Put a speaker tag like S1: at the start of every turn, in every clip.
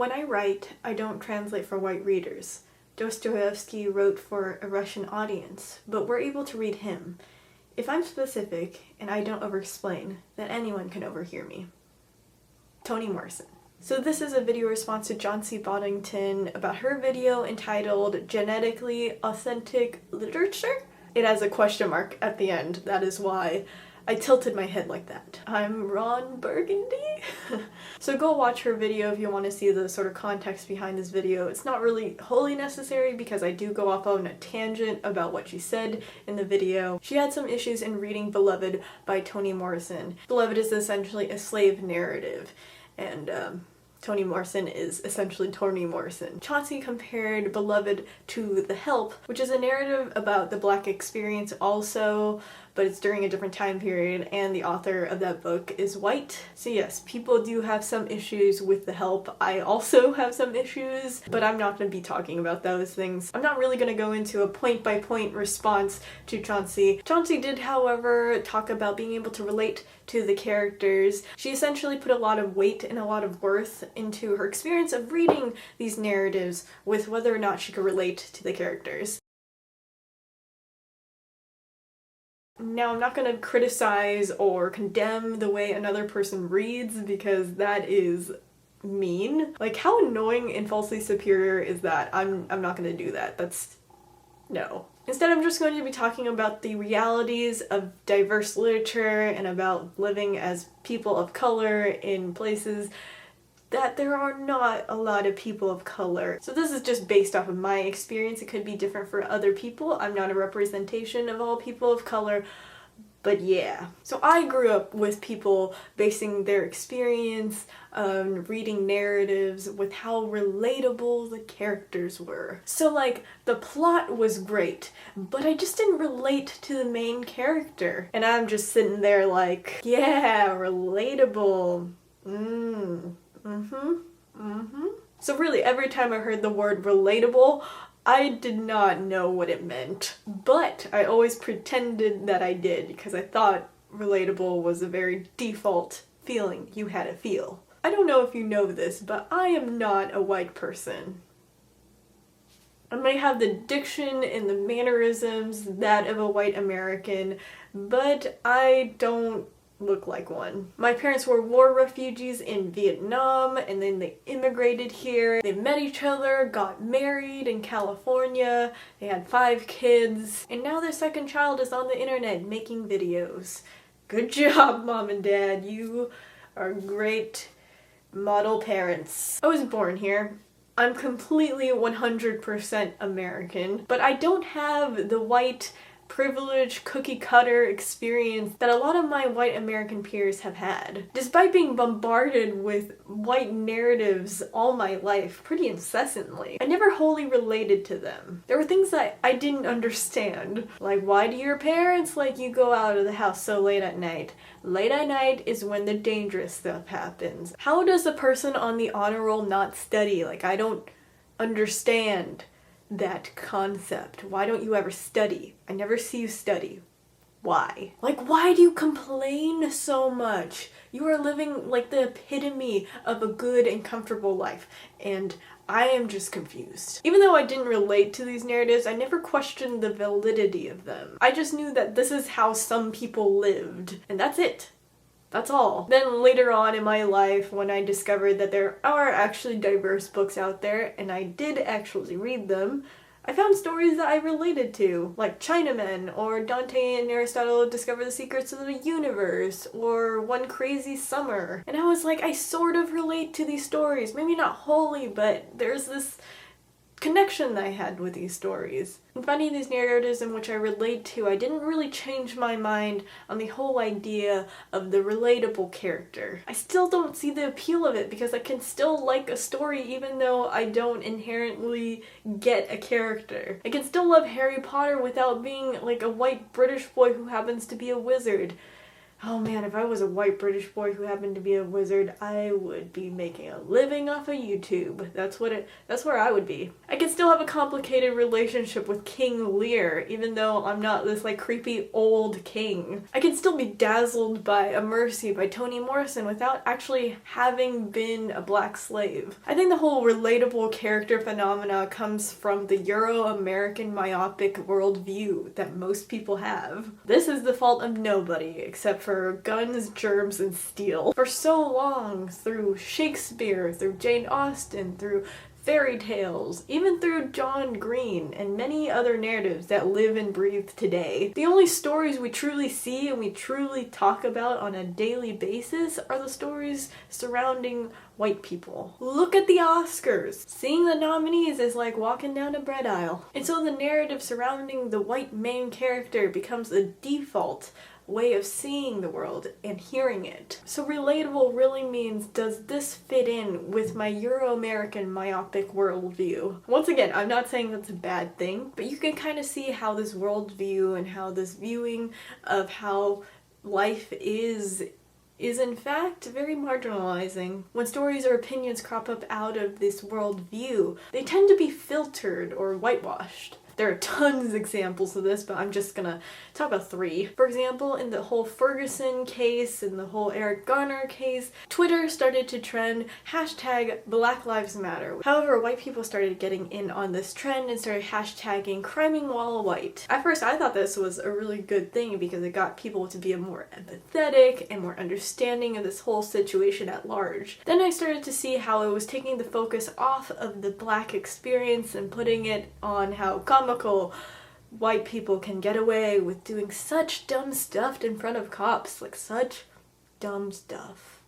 S1: When I write, I don't translate for white readers. Dostoevsky wrote for a Russian audience, but we're able to read him. If I'm specific and I don't over-explain, then anyone can overhear me. Toni Morrison. So this is a video response to Choncey Boddington about her video entitled Genetically Authentic Literature? It has a question mark at the end. That is why I tilted my head like that. I'm Ron Burgundy? So go watch her video if you want to see the sort of context behind this video. It's not really wholly necessary because I do go off on a tangent about what she said in the video. She had some issues in reading Beloved by Toni Morrison. Beloved is essentially a slave narrative, and Toni Morrison is essentially Toni Morrison. Choncey compared Beloved to The Help, which is a narrative about the Black experience also, but it's during a different time period, and the author of that book is white. So yes, people do have some issues with The Help. I also have some issues, but I'm not going to be talking about those things. I'm not really going to go into a point-by-point response to Choncey. Choncey did, however, talk about being able to relate to the characters. She essentially put a lot of weight and a lot of worth into her experience of reading these narratives with whether or not she could relate to the characters. Now, I'm not going to criticize or condemn the way another person reads because that is mean. Like, how annoying and falsely superior is that? I'm not going to do that. That's... no. Instead, I'm just going to be talking about the realities of diverse literature and about living as people of color in places that there are not a lot of people of color. So this is just based off of my experience. It could be different for other people. I'm not a representation of all people of color, but yeah. So I grew up with people basing their experience reading narratives with how relatable the characters were. So like, the plot was great, but I just didn't relate to the main character. And I'm just sitting there like, yeah, relatable. So really, every time I heard the word relatable, I did not know what it meant. But I always pretended that I did because I thought relatable was a very default feeling you had to feel. I don't know if you know this, but I am not a white person. I may have the diction and the mannerisms that of a white American, but I don't look like one. My parents were war refugees in Vietnam, and then they immigrated here. They met each other, got married in California, they had 5 kids, and now their second child is on the internet making videos. Good job, Mom and Dad. You are great model parents. I was born here. I'm completely 100% American, but I don't have the white privileged cookie cutter experience that a lot of my white American peers have had. Despite being bombarded with white narratives all my life pretty incessantly, I never wholly related to them. There were things that I didn't understand. Like, why do your parents let you go out of the house so late at night? Late at night is when the dangerous stuff happens. How does a person on the honor roll not study? Like, I don't understand that concept. Why don't you ever study? I never see you study. Why? Like, why do you complain so much? You are living like the epitome of a good and comfortable life, and I am just confused. Even though I didn't relate to these narratives, I never questioned the validity of them. I just knew that this is how some people lived, and that's it. That's all. Then later on in my life, when I discovered that there are actually diverse books out there, and I did actually read them, I found stories that I related to, like Chinamen, or Dante and Aristotle discover the secrets of the universe, or One Crazy Summer. And I was like, I sort of relate to these stories. Maybe not wholly, but there's this connection that I had with these stories. And finding these narratives in which I relate to, I didn't really change my mind on the whole idea of the relatable character. I still don't see the appeal of it because I can still like a story even though I don't inherently get a character. I can still love Harry Potter without being like a white British boy who happens to be a wizard. Oh man, if I was a white British boy who happened to be a wizard, I would be making a living off of YouTube. That's where I would be. I could still have a complicated relationship with King Lear, even though I'm not this like creepy old king. I could still be dazzled by A Mercy by Toni Morrison without actually having been a black slave. I think the whole relatable character phenomena comes from the Euro-American myopic worldview that most people have. This is the fault of nobody, except for guns, germs, and steel. For so long, through Shakespeare, through Jane Austen, through fairy tales, even through John Green and many other narratives that live and breathe today, the only stories we truly see and we truly talk about on a daily basis are the stories surrounding white people. Look at the Oscars! Seeing the nominees is like walking down a bread aisle. And so the narrative surrounding the white main character becomes a default way of seeing the world and hearing it. So relatable really means, does this fit in with my Euro-American myopic worldview? Once again, I'm not saying that's a bad thing, but you can kind of see how this worldview and how this viewing of how life is in fact very marginalizing. When stories or opinions crop up out of this worldview, they tend to be filtered or whitewashed. There are tons of examples of this, but I'm just gonna talk about 3. For example, in the whole Ferguson case and the whole Eric Garner case, Twitter started to trend hashtag Black Lives Matter. However, white people started getting in on this trend and started hashtagging criming while white. At first, I thought this was a really good thing because it got people to be more empathetic and more understanding of this whole situation at large. Then I started to see how it was taking the focus off of the black experience and putting it on how comical white people can get away with doing such dumb stuff in front of cops. Like, such dumb stuff.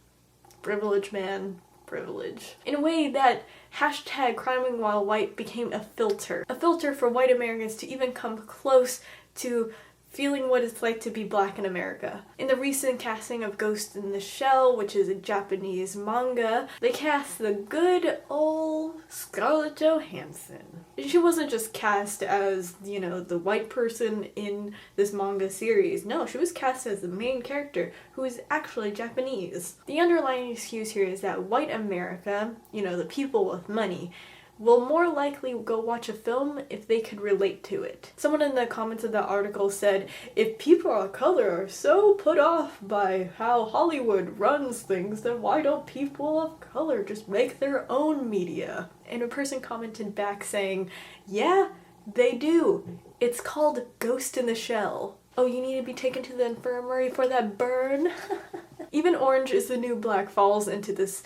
S1: Privilege, man. Privilege. In a way that hashtag criming while white became a filter. A filter for white Americans to even come close to feeling what it's like to be black in America. In the recent casting of Ghost in the Shell, which is a Japanese manga, they cast the good old Scarlett Johansson. She wasn't just cast as, you know, the white person in this manga series. No, she was cast as the main character, who is actually Japanese. The underlying excuse here is that white America, you know, the people with money, will more likely go watch a film if they could relate to it. Someone in the comments of the article said, if people of color are so put off by how Hollywood runs things, then why don't people of color just make their own media? And a person commented back saying, yeah, they do. It's called Ghost in the Shell. Oh, you need to be taken to the infirmary for that burn? Even Orange is the New Black falls into this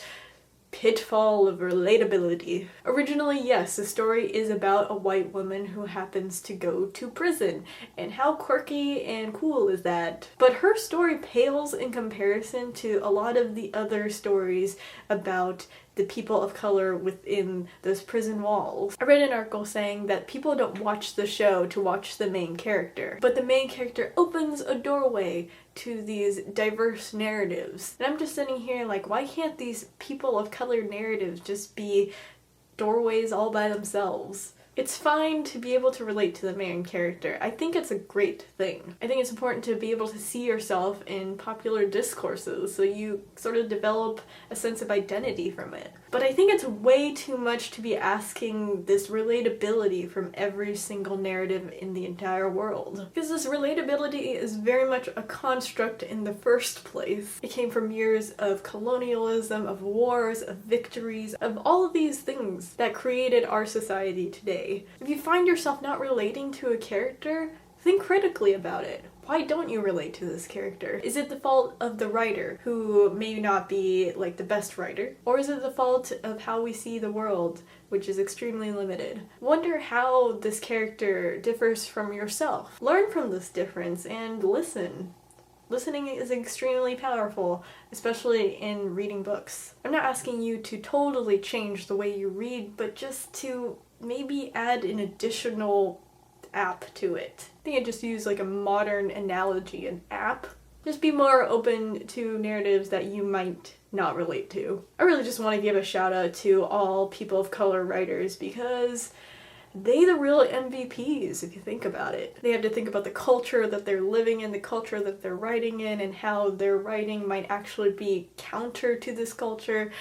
S1: pitfall of relatability. Originally, yes, the story is about a white woman who happens to go to prison, and how quirky and cool is that? But her story pales in comparison to a lot of the other stories about the people of color within those prison walls. I read an article saying that people don't watch the show to watch the main character, but the main character opens a doorway to these diverse narratives. And I'm just sitting here like, why can't these people of color narratives just be doorways all by themselves? It's fine to be able to relate to the main character. I think it's a great thing. I think it's important to be able to see yourself in popular discourses so you sort of develop a sense of identity from it. But I think it's way too much to be asking this relatability from every single narrative in the entire world. Because this relatability is very much a construct in the first place. It came from years of colonialism, of wars, of victories, of all of these things that created our society today. If you find yourself not relating to a character, think critically about it. Why don't you relate to this character? Is it the fault of the writer, who may not be like the best writer? Or is it the fault of how we see the world, which is extremely limited? Wonder how this character differs from yourself. Learn from this difference and listen. Listening is extremely powerful, especially in reading books. I'm not asking you to totally change the way you read, but just to maybe add an additional app to it. I think I just use like a modern analogy, an app. Just be more open to narratives that you might not relate to. I really just want to give a shout out to all people of color writers because they the real MVPs if you think about it. They have to think about the culture that they're living in, the culture that they're writing in, and how their writing might actually be counter to this culture.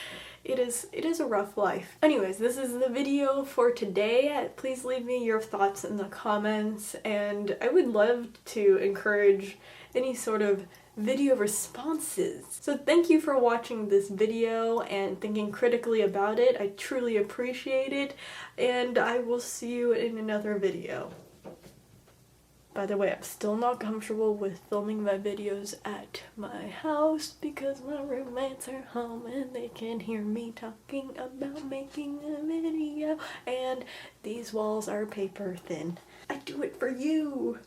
S1: It is a rough life. Anyways, this is the video for today. Please leave me your thoughts in the comments, and I would love to encourage any sort of video responses. So thank you for watching this video and thinking critically about it. I truly appreciate it, and I will see you in another video. By the way, I'm still not comfortable with filming my videos at my house because my roommates are home and they can hear me talking about making a video, and these walls are paper thin. I do it for you!